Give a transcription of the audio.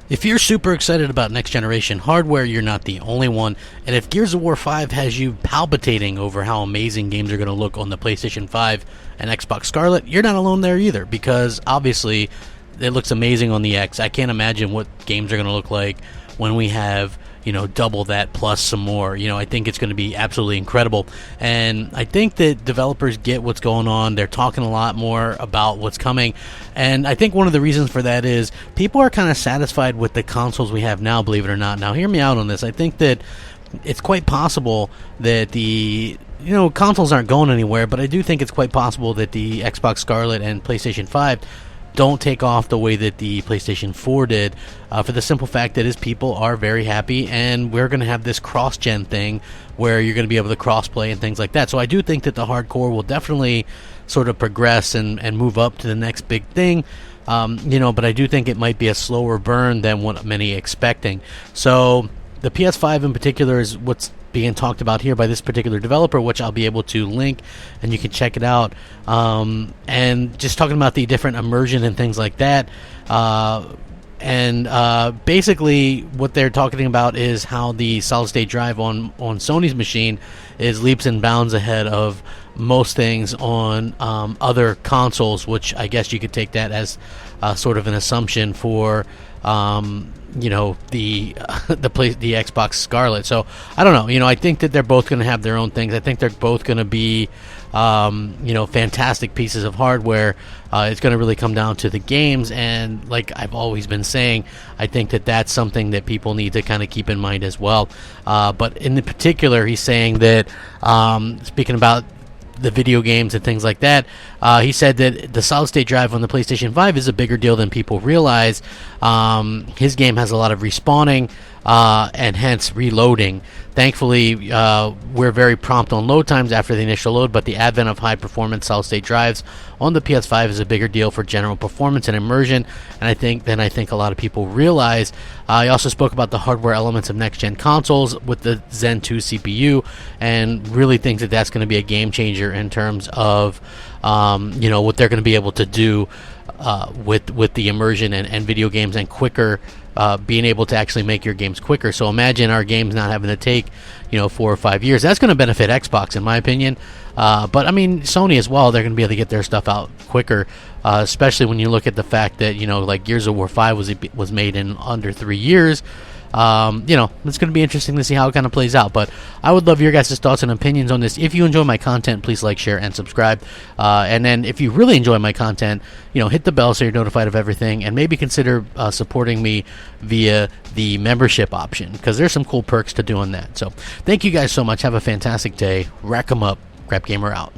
If you're super excited about next generation hardware, you're not the only one. And if Gears of War 5 has you palpitating over how amazing games are going to look on the PlayStation 5 and Xbox Scarlet, you're not alone there either, because obviously it looks amazing on the X. I can't imagine what games are going to look like when we have, double that plus some more. I think it's going to be absolutely incredible. And I think that developers get what's going on. They're talking a lot more about what's coming. And I think one of the reasons for that is people are kind of satisfied with the consoles we have now, believe it or not. Now, hear me out on this. I think that it's quite possible that the consoles aren't going anywhere, but I do think it's quite possible that the Xbox Scarlet and PlayStation 5 don't take off the way that the PlayStation 4 did, for the simple fact that people are very happy, and we're going to have this cross-gen thing where you're going to be able to cross-play and things like that. So I do think that the hardcore will definitely sort of progress and move up to the next big thing, but I do think it might be a slower burn than what many are expecting. So the PS5 in particular is what's being talked about here by this particular developer, which I'll be able to link, and you can check it out. And just talking about the different immersion and things like that. Basically, what they're talking about is how the solid-state drive on Sony's machine is leaps and bounds ahead of most things on other consoles, which I guess you could take that as sort of an assumption for the Xbox Scarlet. So I don't know. I think that they're both going to have their own things. I think they're both going to be fantastic pieces of hardware. It's going to really come down to the games, and like I've always been saying, I think that that's something that people need to kind of keep in mind as well. But in particular, he's saying that speaking about the video games and things like that, he said that the solid-state drive on the PlayStation 5 is a bigger deal than people realize. His game has a lot of respawning and hence reloading. Thankfully, we're very prompt on load times after the initial load, but the advent of high-performance solid-state drives on the PS5 is a bigger deal for general performance and immersion, and I think a lot of people realize. He also spoke about the hardware elements of next-gen consoles with the Zen 2 CPU, and really thinks that that's going to be a game changer in terms of what they're going to be able to do with the immersion and video games, and quicker, being able to actually make your games quicker. So imagine our games not having to take 4 or 5 years. That's going to benefit Xbox, in my opinion. But I mean, Sony as well, they're going to be able to get their stuff out quicker, especially when you look at the fact that like Gears of War 5 was made in under 3 years. It's going to be interesting to see how it kind of plays out. But I would love your guys' thoughts and opinions on this. If you enjoy my content, please like, share, and subscribe. And then if you really enjoy my content, hit the bell so you're notified of everything, and maybe consider supporting me via the membership option, because there's some cool perks to doing that. So thank you guys so much. Have a fantastic day. Rack 'em up. Crapgamer out.